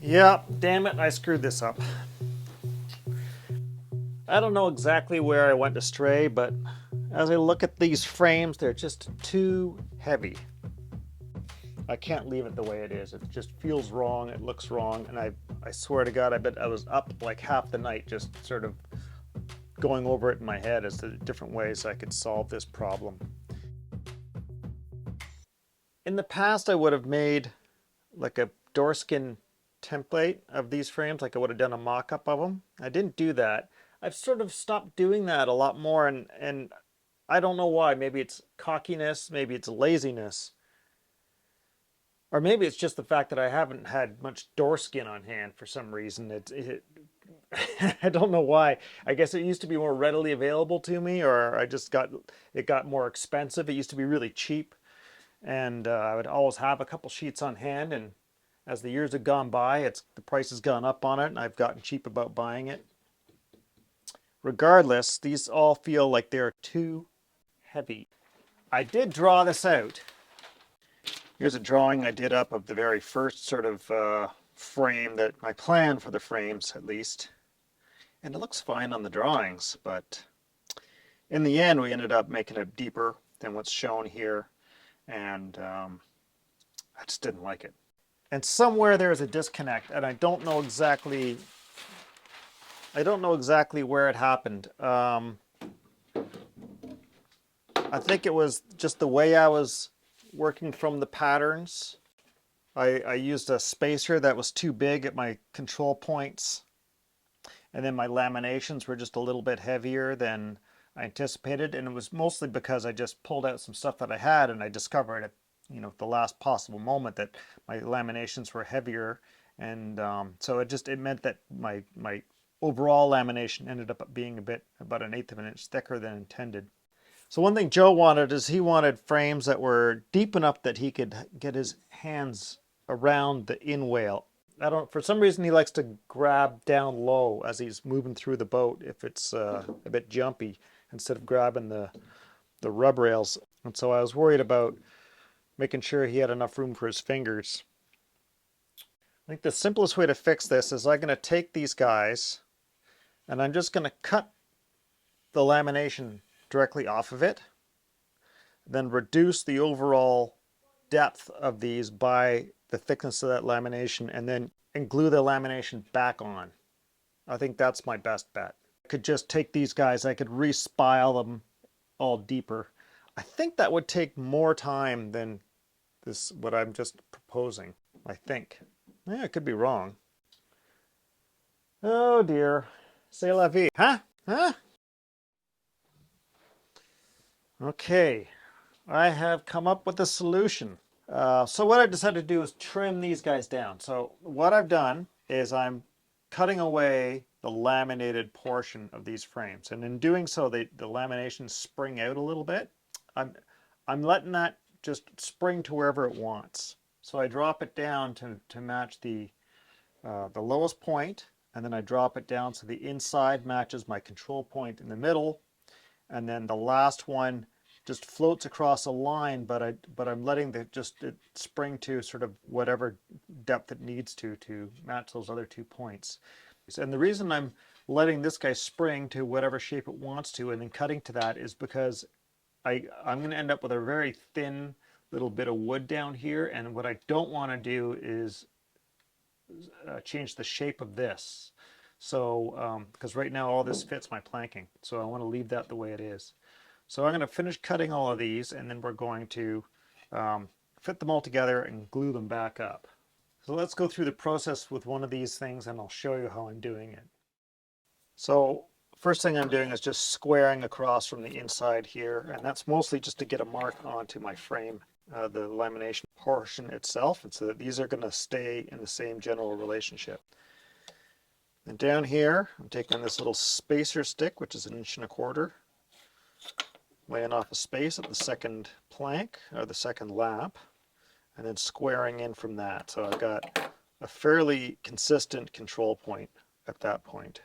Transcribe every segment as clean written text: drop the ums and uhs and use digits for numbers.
Yeah, damn it, I screwed this up. I don't know exactly where I went astray, but as I look at these frames, they're just too heavy. I can't leave it the way it is. It just feels wrong, it looks wrong, and I swear to God, I bet I was up like half the night just sort of going over it in my head as to different ways I could solve this problem. In the past, I would have made like a door skin template of these frames, like I would have done a mock-up of them. I didn't do that. I've sort of stopped doing that a lot more, and I don't know why. Maybe it's cockiness, maybe it's laziness, or maybe it's just the fact that I haven't had much door skin on hand for some reason. I don't know why. I guess it used to be more readily available to me, or it got more expensive. It used to be really cheap, and I would always have a couple sheets on hand. And as the years have gone by, the price has gone up on it, and I've gotten cheap about buying it. Regardless, these all feel like they're too heavy. I did draw this out. Here's a drawing I did up of the very first sort of frame, that my plan for the frames at least. And it looks fine on the drawings, but in the end we ended up making it deeper than what's shown here, and I just didn't like it. And somewhere there is a disconnect, and I don't know exactly where it happened. I think it was just the way I was working from the patterns. I used a spacer that was too big at my control points, and then my laminations were just a little bit heavier than I anticipated, and it was mostly because I just pulled out some stuff that I had, and I discovered at the last possible moment that my laminations were heavier, and so it meant that my overall lamination ended up being about 1/8 of an inch thicker than intended. So one thing Joe wanted is he wanted frames that were deep enough that he could get his hands around the inwale. For some reason he likes to grab down low as he's moving through the boat if it's a bit jumpy, instead of grabbing the rub rails. And so I was worried about making sure he had enough room for his fingers. I think the simplest way to fix this is I'm going to take these guys and I'm just going to cut the lamination directly off of it, then reduce the overall depth of these by the thickness of that lamination, and glue the lamination back on. I think that's my best bet. I could just take these guys, I could re-spile them all deeper. I think that would take more time than what I'm just proposing, I think. Yeah, I could be wrong. Oh dear. C'est la vie. Huh? Huh? Okay, I have come up with a solution. So what I decided to do is trim these guys down. So what I've done is I'm cutting away the laminated portion of these frames, and in doing so, the laminations spring out a little bit. I'm letting that just spring to wherever it wants. So I drop it down to match the lowest point, and then I drop it down so the inside matches my control point in the middle, and then the last one just floats across a line, but I'm letting it spring to sort of whatever depth it needs to match those other 2 points. And the reason I'm letting this guy spring to whatever shape it wants to and then cutting to that is because I'm going to end up with a very thin little bit of wood down here, and what I don't want to do is change the shape of this. So because right now all this fits my planking, so I want to leave that the way it is. So I'm going to finish cutting all of these, and then we're going to fit them all together and glue them back up. So let's go through the process with one of these things, and I'll show you how I'm doing it. So first thing I'm doing is just squaring across from the inside here, and that's mostly just to get a mark onto my frame, the lamination portion itself, and so that these are going to stay in the same general relationship. And down here, I'm taking this little spacer stick, which is 1.25 inches, laying off a space at the second plank, or the second lap, and then squaring in from that. So I've got a fairly consistent control point at that point.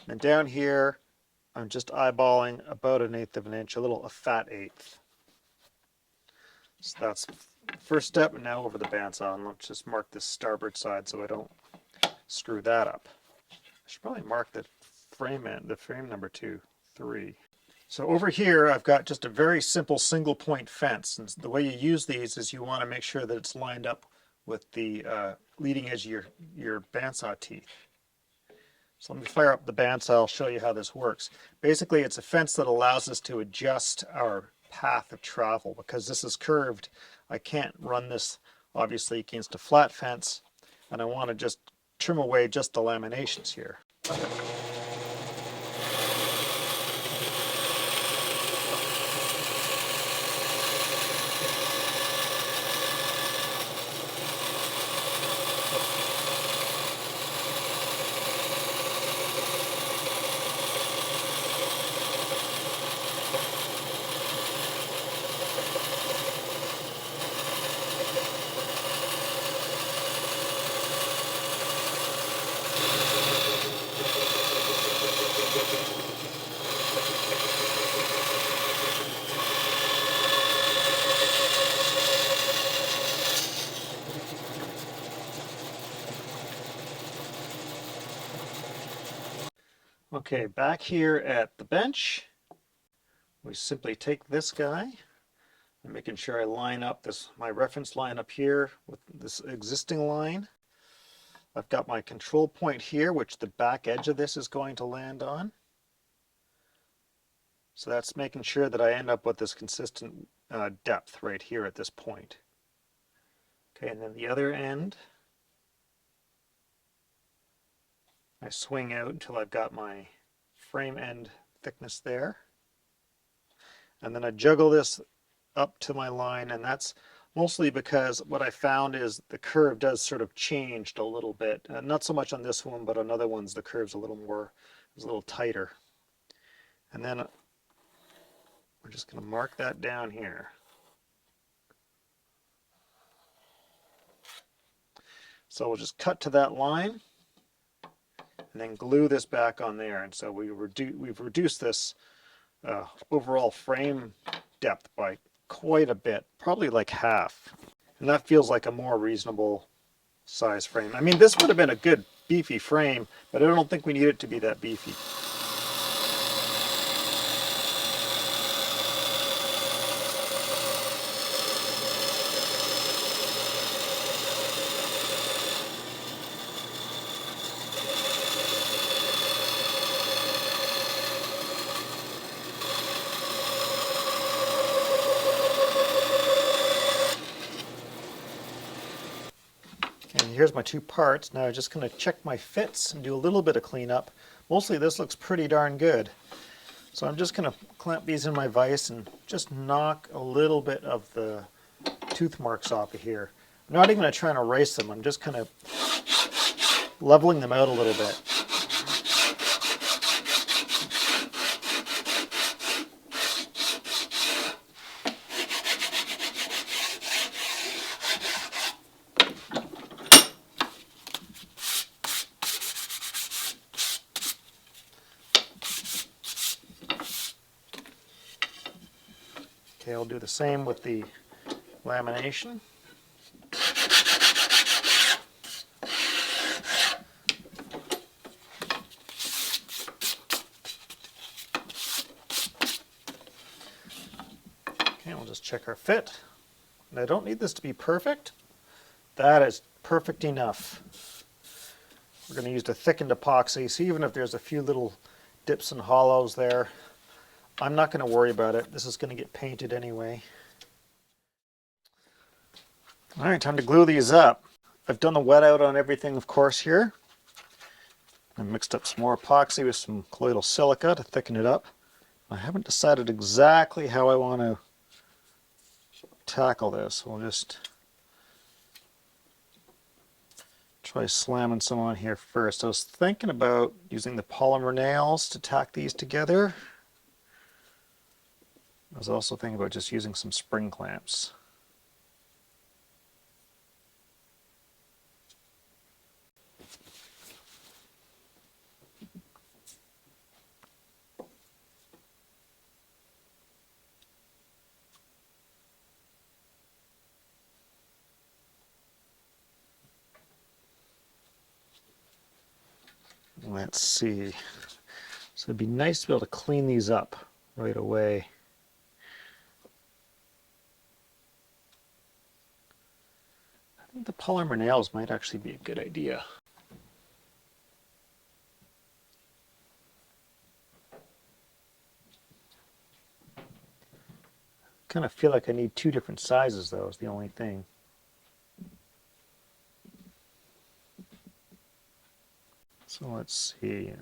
And down here, I'm just eyeballing about 1/8 of an inch, a fat eighth. So that's the first step, and now over the bandsaw, and let's just mark this starboard side so I don't screw that up. I should probably mark the frame end, the frame number 2, 3. So over here, I've got just a very simple single point fence. And the way you use these is you want to make sure that it's lined up with the leading edge of your bandsaw teeth. So let me fire up the bandsaw. I'll show you how this works. Basically, it's a fence that allows us to adjust our path of travel. Because this is curved, I can't run this obviously against a flat fence, and I want to just trim away just the laminations here. Okay, back here at the bench, we simply take this guy. I'm making sure I line up my reference line up here with this existing line. I've got my control point here, which the back edge of this is going to land on. So that's making sure that I end up with this consistent depth right here at this point. Okay, and then the other end, I swing out until I've got my frame end thickness there. And then I juggle this up to my line, and that's mostly because what I found is the curve does sort of changed a little bit. Not so much on this one, but on other ones the curve's a little more, it's a little tighter. And then we're just going to mark that down here. So we'll just cut to that line and then glue this back on there. And so we've reduced this overall frame depth by quite a bit, probably like half. And that feels like a more reasonable size frame. I mean, this would have been a good beefy frame, but I don't think we need it to be that beefy. Here's my two parts. Now I'm just going to check my fits and do a little bit of cleanup. Mostly this looks pretty darn good. So I'm just going to clamp these in my vise and just knock a little bit of the tooth marks off of here. I'm not even going to try and erase them. I'm just kind of leveling them out a little bit. Okay, I'll do the same with the lamination. Okay, we'll just check our fit. And I don't need this to be perfect. That is perfect enough. We're going to use the thickened epoxy, so even if there's a few little dips and hollows there, I'm not going to worry about it. This is going to get painted anyway. All right, time to glue these up. I've done the wet out on everything, of course, here. I mixed up some more epoxy with some colloidal silica to thicken it up. I haven't decided exactly how I want to tackle this. We'll just try slamming some on here first. I was thinking about using the polymer nails to tack these together. I was also thinking about just using some spring clamps. Let's see. So it'd be nice to be able to clean these up right away. I think the polymer nails might actually be a good idea. Kind of feel like I need two different sizes though, is the only thing. So let's see.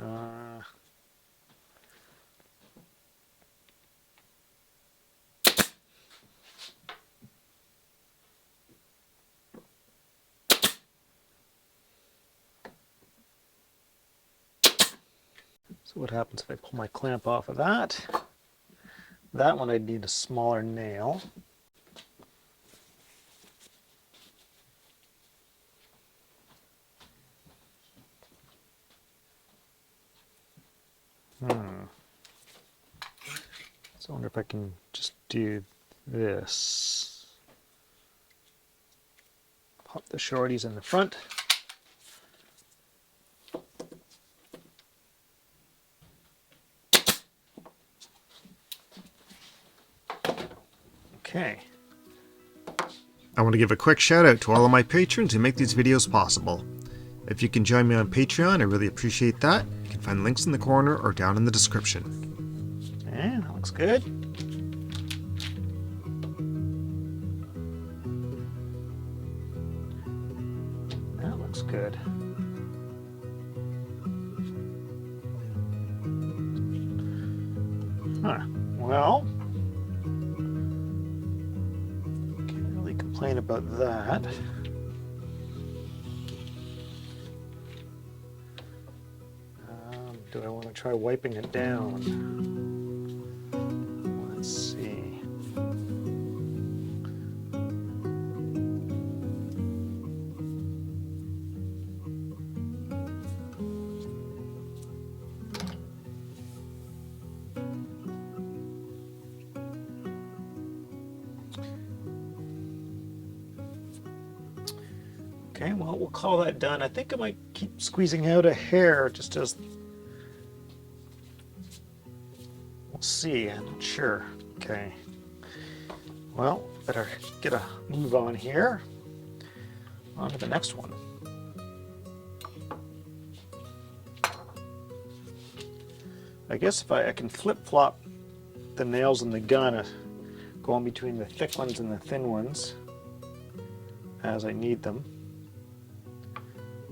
So what happens if I pull my clamp off of that? That one I'd need a smaller nail. So I wonder if I can just do this. Pop the shorties in the front. Okay. I want to give a quick shout out to all of my patrons who make these videos possible. If you can join me on Patreon, I really appreciate that. You can find links in the corner or down in the description. Yeah, that looks good. That looks good. Huh. Well, can't really complain about that. Do I want to try wiping it down? Let's see. Okay, well, we'll call that done. I think I might keep squeezing out a hair just as... We'll see, I'm not sure. Okay. Well, better get a move on here. On to the next one. I guess if I can flip-flop the nails in the gun, going between the thick ones and the thin ones as I need them.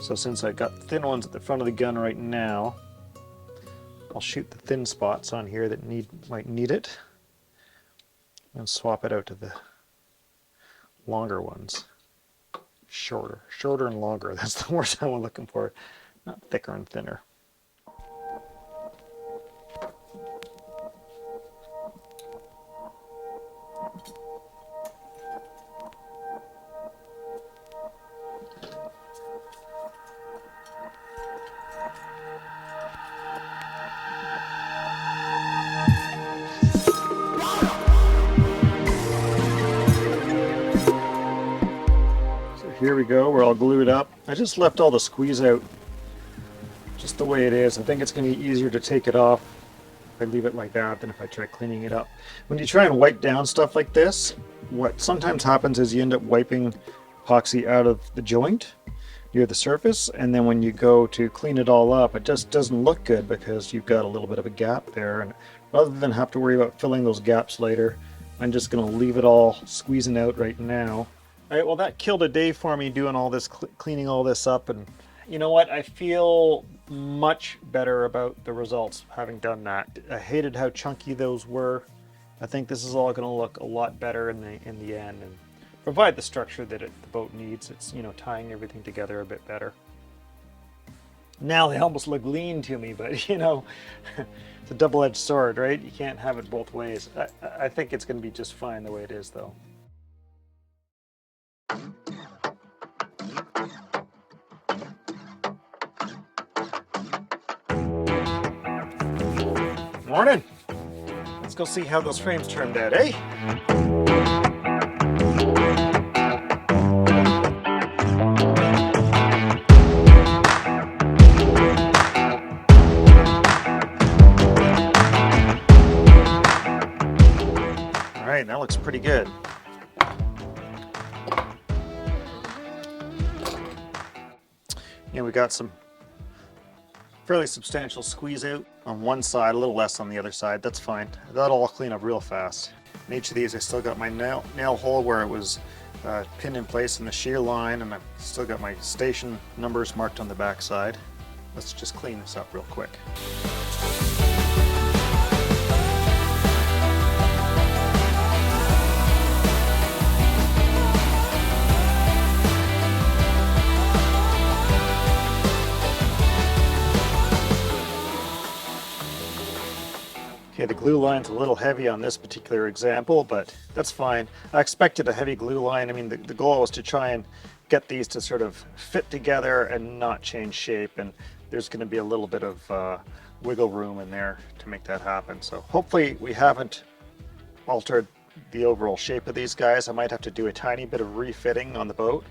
So since I've got thin ones at the front of the gun right now, I'll shoot the thin spots on here that might need it, and swap it out to the longer ones. Shorter and longer. That's the word I'm looking for. Not thicker and thinner. Here we go, we're all glued up. I just left all the squeeze out just the way it is. I think it's going to be easier to take it off if I leave it like that than if I try cleaning it up. When you try and wipe down stuff like this, what sometimes happens is you end up wiping epoxy out of the joint near the surface, and then when you go to clean it all up, it just doesn't look good because you've got a little bit of a gap there. And rather than have to worry about filling those gaps later, I'm just going to leave it all squeezing out right now. All right, well, that killed a day for me doing all this, cleaning all this up, and you know what? I feel much better about the results having done that. I hated how chunky those were. I think this is all going to look a lot better in the end and provide the structure that the boat needs. It's, you know, tying everything together a bit better. Now they almost look lean to me, but you know, it's a double-edged sword, right? You can't have it both ways. I think it's going to be just fine the way it is, though. Morning. Let's go see how those frames turned out, eh? right, that looks pretty good. Yeah, we got some fairly substantial squeeze out on one side, a little less on the other side. That's fine. That'll all clean up real fast. In each of these, I still got my nail hole where it was pinned in place in the shear line, and I've still got my station numbers marked on the back side. Let's just clean this up real quick. Okay, the glue line's a little heavy on this particular example, but that's fine. I expected a heavy glue line. I mean, the goal was to try and get these to sort of fit together and not change shape, and there's going to be a little bit of wiggle room in there to make that happen. So hopefully we haven't altered the overall shape of these guys. I might have to do a tiny bit of refitting on the boat,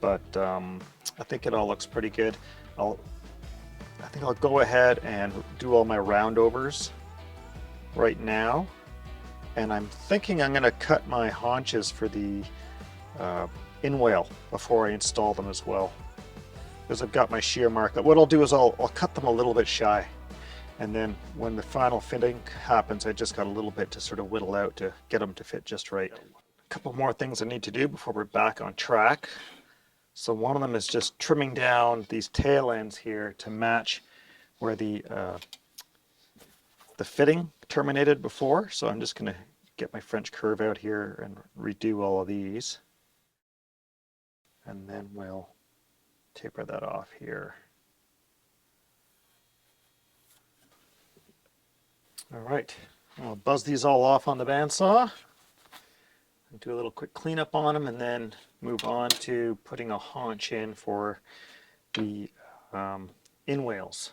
but I think it all looks pretty good. I think I'll go ahead and do all my roundovers right now, and I'm thinking I'm going to cut my haunches for the inwale before I install them as well, because I've got my shear mark. What I'll do is I'll cut them a little bit shy, and then when the final fitting happens, I just got a little bit to sort of whittle out to get them to fit just right. A couple more things I need to do before we're back on track. So one of them is just trimming down these tail ends here to match where the fitting terminated before. So I'm just going to get my French curve out here and redo all of these. And then we'll taper that off here. All right, I'll buzz these all off on the bandsaw. Do a little quick cleanup on them, and then move on to putting a haunch in for the inwales.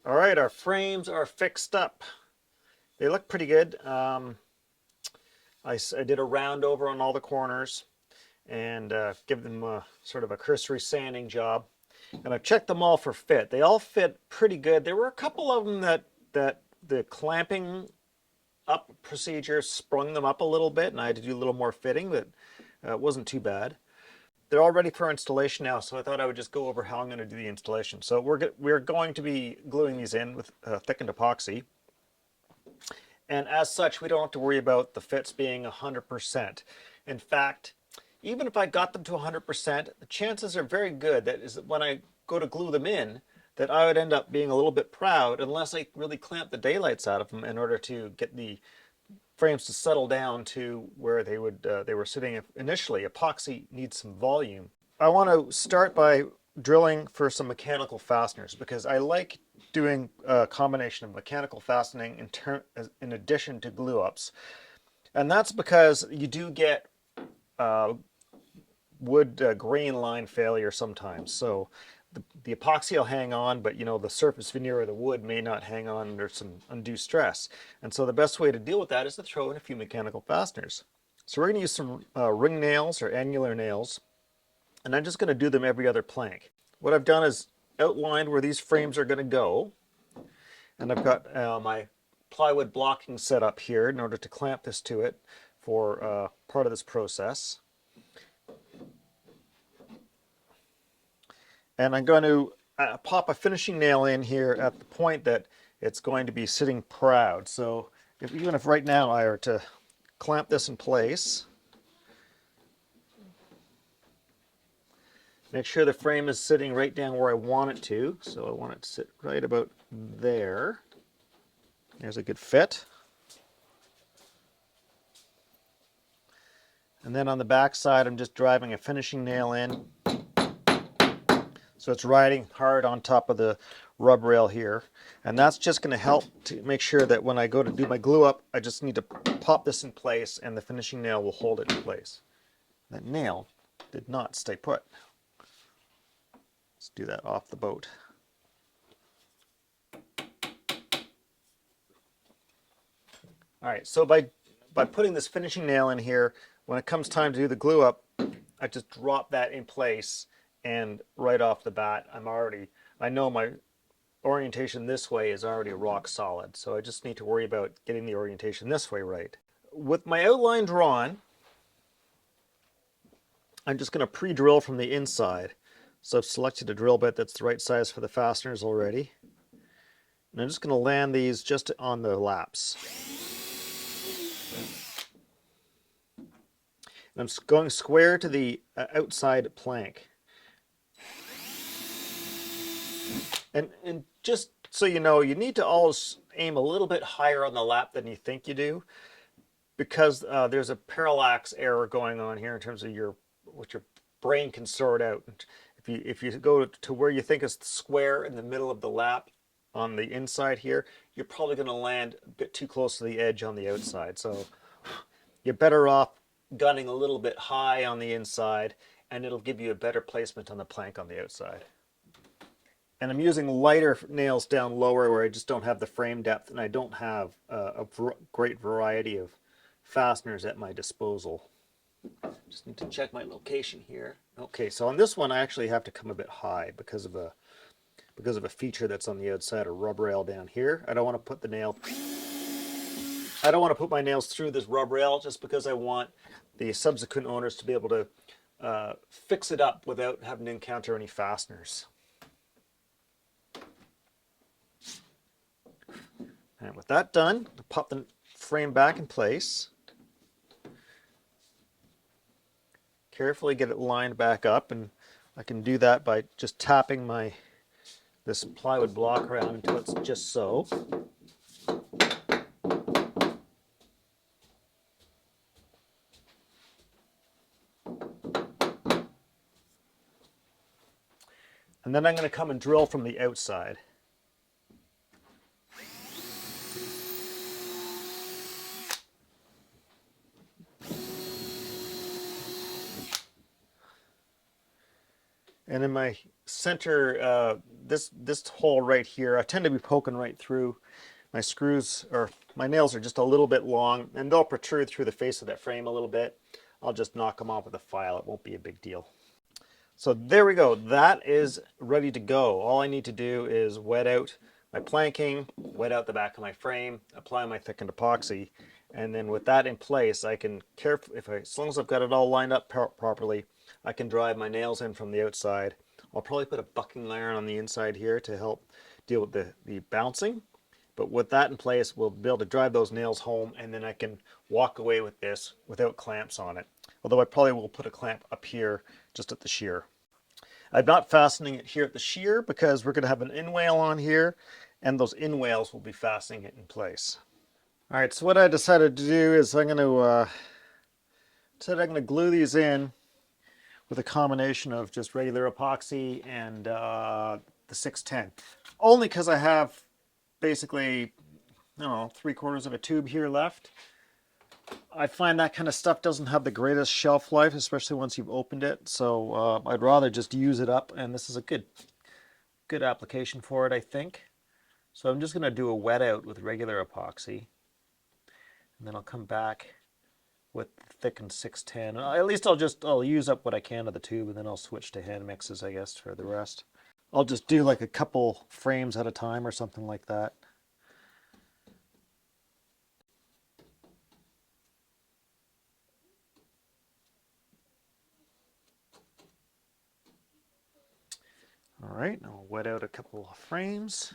All right, our frames are fixed up. They look pretty good. I did a round over on all the corners and give them a sort of a cursory sanding job. And I've checked them all for fit. They all fit pretty good. There were a couple of them that the clamping up procedure sprung them up a little bit, and I had to do a little more fitting, but It wasn't too bad. They're all ready for installation now, so I thought I would just go over how I'm going to do the installation. So we're going to be gluing these in with thickened epoxy. And as such, we don't have to worry about the fits being 100%. In fact, even if I got them to 100%, the chances are very good that is when I go to glue them in, that I would end up being a little bit proud unless I really clamp the daylights out of them in order to get the frames to settle down to where they were sitting initially. Epoxy needs some volume. I want to start by drilling for some mechanical fasteners because I like doing a combination of mechanical fastening in addition to glue ups, and that's because you do get wood grain line failure sometimes. So the epoxy will hang on, but the surface veneer of the wood may not hang on under some undue stress. And so the best way to deal with that is to throw in a few mechanical fasteners. So we're going to use some ring nails or annular nails, and I'm just going to do them every other plank. What I've done is outlined where these frames are going to go, and I've got my plywood blocking set up here in order to clamp this to it for part of this process. And I'm going to pop a finishing nail in here at the point that it's going to be sitting proud. So even if right now I were to clamp this in place, make sure the frame is sitting right down where I want it to. So I want it to sit right about there. There's a good fit. And then on the back side, I'm just driving a finishing nail in. So it's riding hard on top of the rub rail here. And that's just going to help to make sure that when I go to do my glue up, I just need to pop this in place and the finishing nail will hold it in place. That nail did not stay put. Let's do that off the boat. All right, so by putting this finishing nail in here, when it comes time to do the glue up, I just drop that in place, and right off the bat, I know my orientation this way is already rock solid, so I just need to worry about getting the orientation this way right. With my outline drawn, I'm just going to pre-drill from the inside. So I've selected a drill bit that's the right size for the fasteners already. And I'm just going to land these just on the laps. And I'm going square to the outside plank. And just so you know, you need to always aim a little bit higher on the lap than you think you do, because there's a parallax error going on here in terms of what your brain can sort out. If you go to where you think is square in the middle of the lap on the inside here, you're probably going to land a bit too close to the edge on the outside. So you're better off gunning a little bit high on the inside, and it'll give you a better placement on the plank on the outside. And I'm using lighter nails down lower where I just don't have the frame depth and I don't have a great variety of fasteners at my disposal. Just need to check my location here. Okay, so on this one I actually have to come a bit high because of a feature that's on the outside, a rub rail down here. I don't want to put my nails through this rub rail just because I want the subsequent owners to be able to fix it up without having to encounter any fasteners. And with that done, I'll pop the frame back in place. Carefully get it lined back up, and I can do that by just tapping this plywood block around until it's just so. And then I'm going to come and drill from the outside. And in my center, this hole right here, I tend to be poking right through. My screws, or my nails are just a little bit long, and they'll protrude through the face of that frame a little bit. I'll just knock them off with a file. It won't be a big deal. So there we go. That is ready to go. All I need to do is wet out my planking, wet out the back of my frame, apply my thickened epoxy, And then with that in place, I can as long as I've got it all lined up properly, I can drive my nails in from the outside. I'll probably put a bucking iron on the inside here to help deal with the bouncing. But with that in place, we'll be able to drive those nails home, and then I can walk away with this without clamps on it. Although I probably will put a clamp up here just at the shear. I'm not fastening it here at the shear because we're going to have an inwale on here, and those inwales will be fastening it in place. All right, so what I decided to do is I'm going to glue these in with a combination of just regular epoxy and the 610. Only because I have basically, I don't know, 3/4 of a tube here left. I find that kind of stuff doesn't have the greatest shelf life, especially once you've opened it. So I'd rather just use it up, and this is a good application for it, I think. So I'm just going to do a wet out with regular epoxy. And then I'll come back with thickened 610. At least I'll use up what I can of the tube, and then I'll switch to hand mixes, I guess, for the rest. I'll just do like a couple frames at a time or something like that. All right, I'll wet out a couple of frames.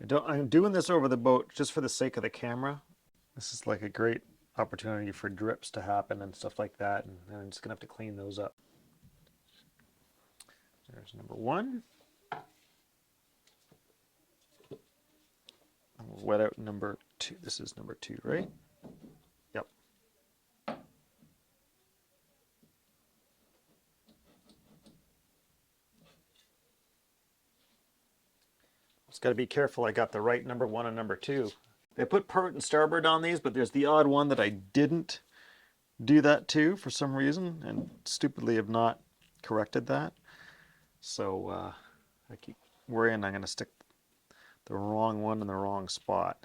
I'm doing this over the boat just for the sake of the camera. This is like a great opportunity for drips to happen and stuff like that, and I'm just gonna have to clean those up. There's number one. I'll wet out number two. This is number two, right? Yep. Just got to be careful I got the right number one and number two. They put port and starboard on these, but there's the odd one that I didn't do that to for some reason, and stupidly have not corrected that. So I keep worrying I'm going to stick the wrong one in the wrong spot.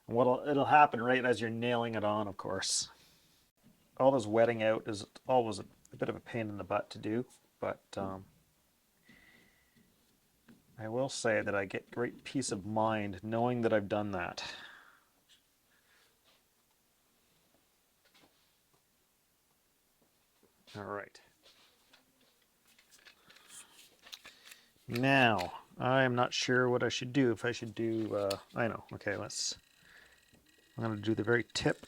And it'll happen right as you're nailing it on, of course. All this wetting out is always a bit of a pain in the butt to do, but I will say that I get great peace of mind knowing that I've done that. All right. Now, I'm not sure what I should do. If I should do, I know. Okay, I'm going to do the very tip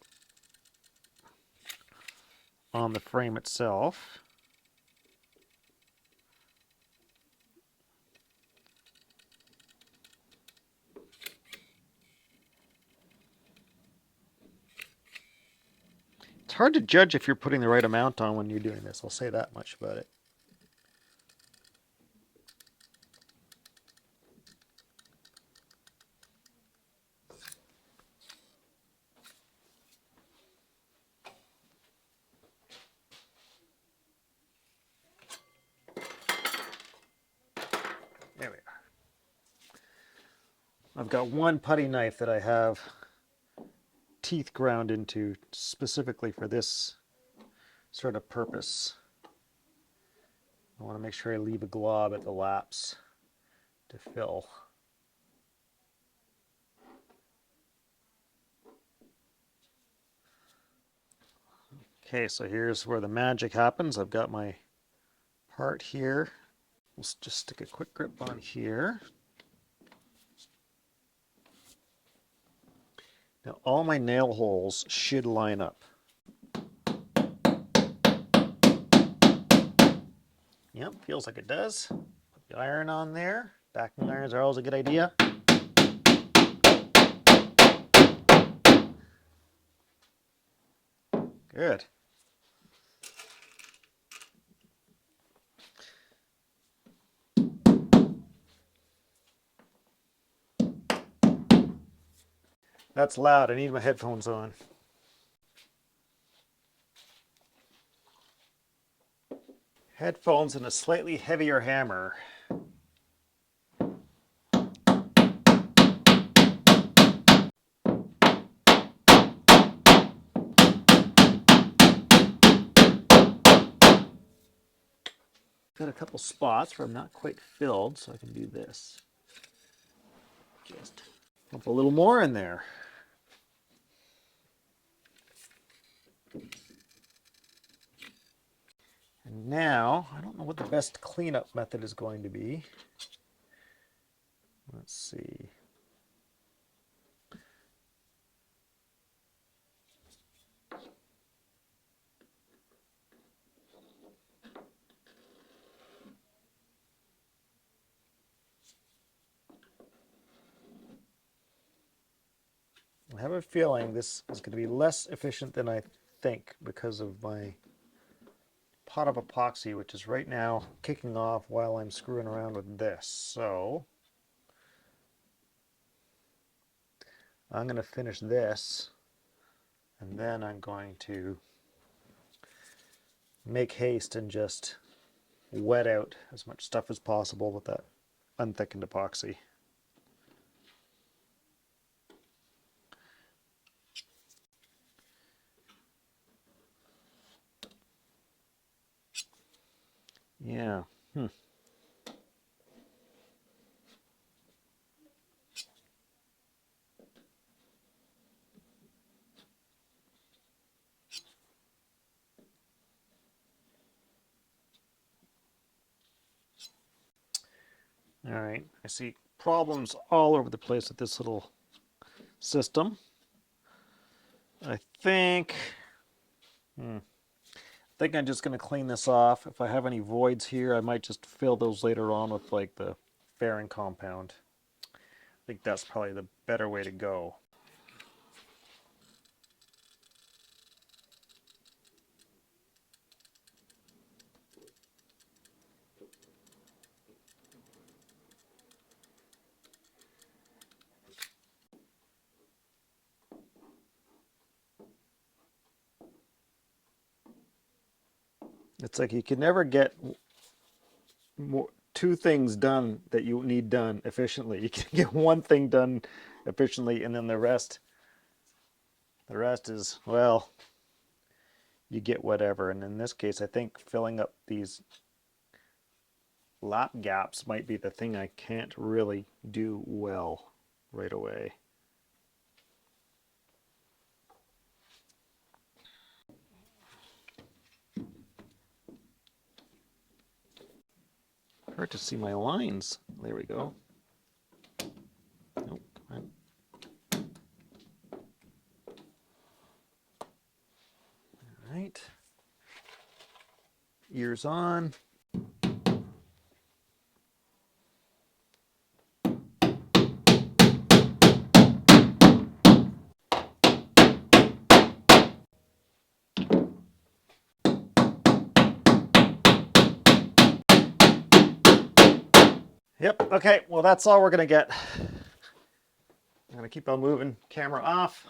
on the frame itself. It's hard to judge if you're putting the right amount on when you're doing this. I'll say that much about it. There we are. I've got one putty knife that I have teeth ground into specifically for this sort of purpose. I want to make sure I leave a glob at the laps to fill. Okay, so here's where the magic happens. I've got my part here. We'll just stick a quick grip on here. Now all my nail holes should line up. Yep, feels like it does. Put the iron on there. Backing irons are always a good idea. Good. That's loud. I need my headphones on. Headphones and a slightly heavier hammer. Got a couple spots where I'm not quite filled, so I can do this. Just pump a little more in there. And now, I don't know what the best cleanup method is going to be. Let's see. I have a feeling this is going to be less efficient than I think because of my pot of epoxy, which is right now kicking off while I'm screwing around with this. So I'm going to finish this, and then I'm going to make haste and just wet out as much stuff as possible with that unthickened epoxy. Yeah. All right, I see problems all over the place with this little system. I think I'm just going to clean this off. If I have any voids here, I might just fill those later on with like the fairing compound. I think that's probably the better way to go. It's like you can never get two things done that you need done efficiently. You can get one thing done efficiently, and then the rest is, well, you get whatever. And in this case, I think filling up these lap gaps might be the thing I can't really do well right away. Hard to see my lines. There we go. Nope, come on. All right. Ears on. Yep, okay, well that's all we're gonna get. I'm gonna keep on moving, camera off.